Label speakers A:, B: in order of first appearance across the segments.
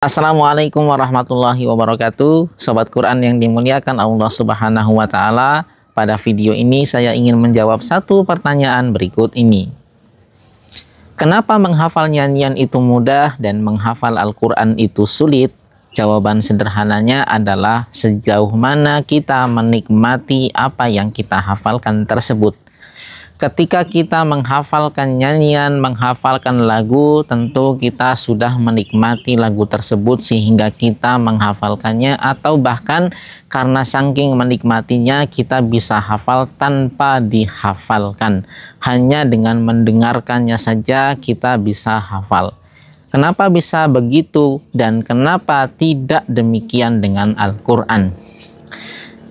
A: Assalamualaikum warahmatullahi wabarakatuh. Sobat Quran yang dimuliakan Allah Subhanahu wa Ta'ala, pada video ini saya ingin menjawab satu pertanyaan berikut ini. Kenapa menghafal nyanyian itu mudah dan menghafal Al-Quran itu sulit? Jawaban sederhananya adalah sejauh mana kita menikmati apa yang kita hafalkan tersebut. Ketika kita menghafalkan nyanyian, menghafalkan lagu, tentu kita sudah menikmati lagu tersebut sehingga kita menghafalkannya, atau bahkan karena saking menikmatinya kita bisa hafal tanpa dihafalkan. Hanya dengan mendengarkannya saja kita bisa hafal. Kenapa bisa begitu dan kenapa tidak demikian dengan Al-Quran?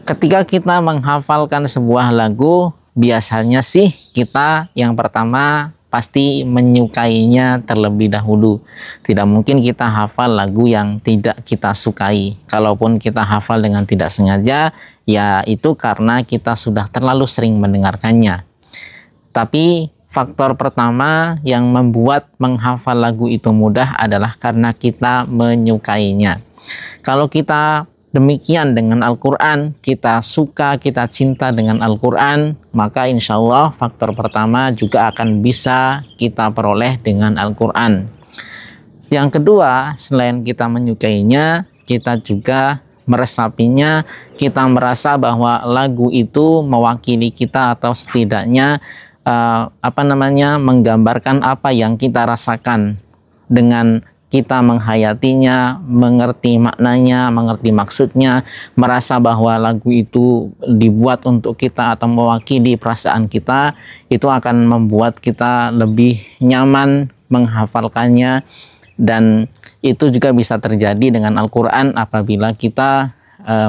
A: Ketika kita menghafalkan sebuah lagu, biasanya sih kita yang pertama pasti menyukainya terlebih dahulu. Tidak mungkin kita hafal lagu yang tidak kita sukai. Kalaupun kita hafal dengan tidak sengaja, ya itu karena kita sudah terlalu sering mendengarkannya. Tapi faktor pertama yang membuat menghafal lagu itu mudah adalah karena kita menyukainya. Kalau kita demikian dengan Al-Quran, kita suka, kita cinta dengan Al-Quran, maka insya Allah faktor pertama juga akan bisa kita peroleh dengan Al-Quran. Yang kedua, selain kita menyukainya, kita juga meresapinya, kita merasa bahwa lagu itu mewakili kita atau setidaknya menggambarkan apa yang kita rasakan. Dengan kita menghayatinya, mengerti maknanya, mengerti maksudnya, merasa bahwa lagu itu dibuat untuk kita atau mewakili perasaan kita, itu akan membuat kita lebih nyaman menghafalkannya. Dan itu juga bisa terjadi dengan Al-Quran apabila kita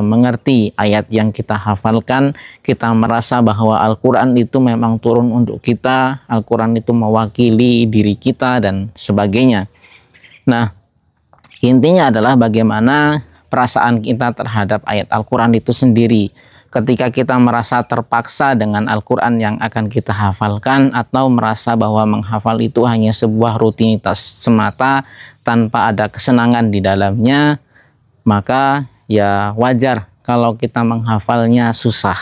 A: mengerti ayat yang kita hafalkan, kita merasa bahwa Al-Quran itu memang turun untuk kita, Al-Quran itu mewakili diri kita dan sebagainya. Nah, intinya adalah bagaimana perasaan kita terhadap ayat Al-Quran itu sendiri. Ketika kita merasa terpaksa dengan Al-Quran yang akan kita hafalkan, atau merasa bahwa menghafal itu hanya sebuah rutinitas semata tanpa ada kesenangan di dalamnya, maka ya wajar kalau kita menghafalnya susah.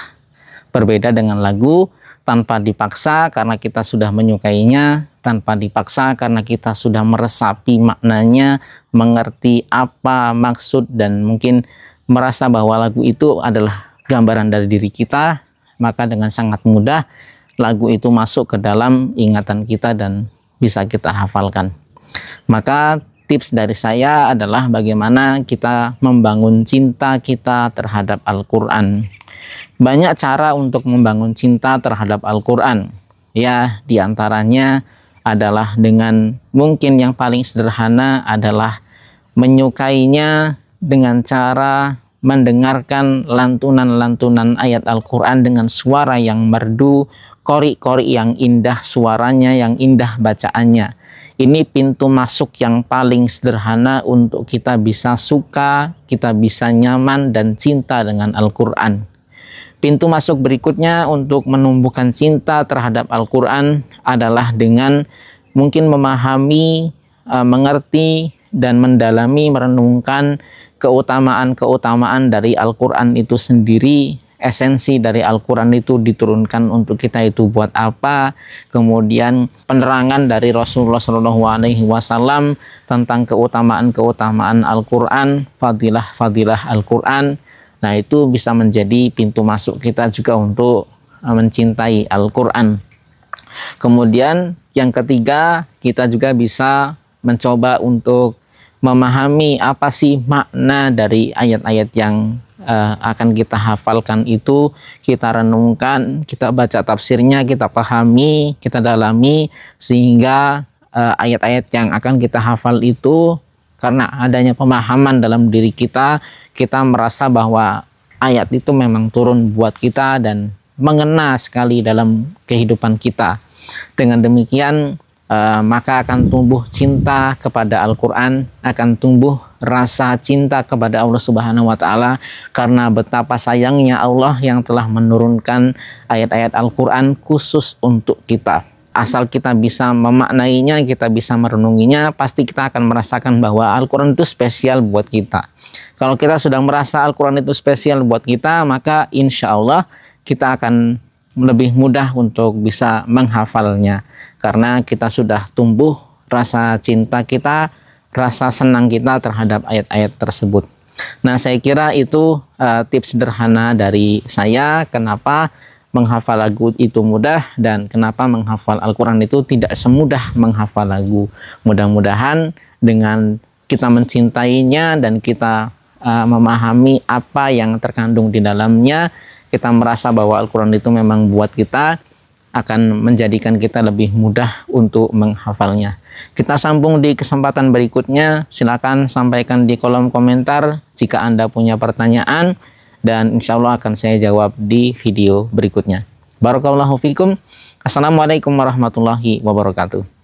A: Berbeda dengan lagu, tanpa dipaksa karena kita sudah menyukainya, tanpa dipaksa karena kita sudah meresapi maknanya, mengerti apa maksud, dan mungkin merasa bahwa lagu itu adalah gambaran dari diri kita, maka dengan sangat mudah lagu itu masuk ke dalam ingatan kita dan bisa kita hafalkan. Maka tips dari saya adalah bagaimana kita membangun cinta kita terhadap Al-Quran. Banyak cara untuk membangun cinta terhadap Al-Quran. Ya, diantaranya adalah dengan, mungkin yang paling sederhana adalah menyukainya dengan cara mendengarkan lantunan-lantunan ayat Al-Quran dengan suara yang merdu, qori-qori yang indah suaranya, yang indah bacaannya. Ini pintu masuk yang paling sederhana untuk kita bisa suka, kita bisa nyaman dan cinta dengan Al-Quran. Pintu masuk berikutnya untuk menumbuhkan cinta terhadap Al-Quran adalah dengan mungkin memahami, mengerti, dan mendalami, merenungkan keutamaan-keutamaan dari Al-Quran itu sendiri. Esensi dari Al-Quran itu diturunkan untuk kita itu buat apa, kemudian penerangan dari Rasulullah SAW tentang keutamaan-keutamaan Al-Quran, fadilah-fadilah Al-Quran. Nah, itu bisa menjadi pintu masuk kita juga untuk mencintai Al-Quran. Kemudian yang ketiga, kita juga bisa mencoba untuk memahami apa sih makna dari ayat-ayat yang akan kita hafalkan itu. Kita renungkan, kita baca tafsirnya, kita pahami, kita dalami, sehingga ayat-ayat yang akan kita hafal itu, karena adanya pemahaman dalam diri kita, kita merasa bahwa ayat itu memang turun buat kita dan mengena sekali dalam kehidupan kita. Dengan demikian, maka akan tumbuh cinta kepada Al-Quran, akan tumbuh rasa cinta kepada Allah Subhanahu wa Ta'ala, karena betapa sayangnya Allah yang telah menurunkan ayat-ayat Al-Quran khusus untuk kita. asal kita bisa memaknainya, kita bisa merenunginya, pasti kita akan merasakan bahwa Al-Quran itu spesial buat kita. Kalau kita sudah merasa Al-Quran itu spesial buat kita, maka insya Allah kita akan lebih mudah untuk bisa menghafalnya. Karena kita sudah tumbuh rasa cinta kita, rasa senang kita terhadap ayat-ayat tersebut. Nah, saya kira itu tips sederhana dari saya kenapa menghafal lagu itu mudah dan kenapa menghafal Al-Quran itu tidak semudah menghafal lagu. Mudah-mudahan dengan kita mencintainya dan kita memahami apa yang terkandung di dalamnya, kita merasa bahwa Al-Quran itu memang buat kita, akan menjadikan kita lebih mudah untuk menghafalnya. Kita sambung di kesempatan berikutnya. Silakan sampaikan di kolom komentar jika Anda punya pertanyaan, dan insya Allah akan saya jawab di video berikutnya. Barakallahu fikum. Assalamualaikum warahmatullahi wabarakatuh.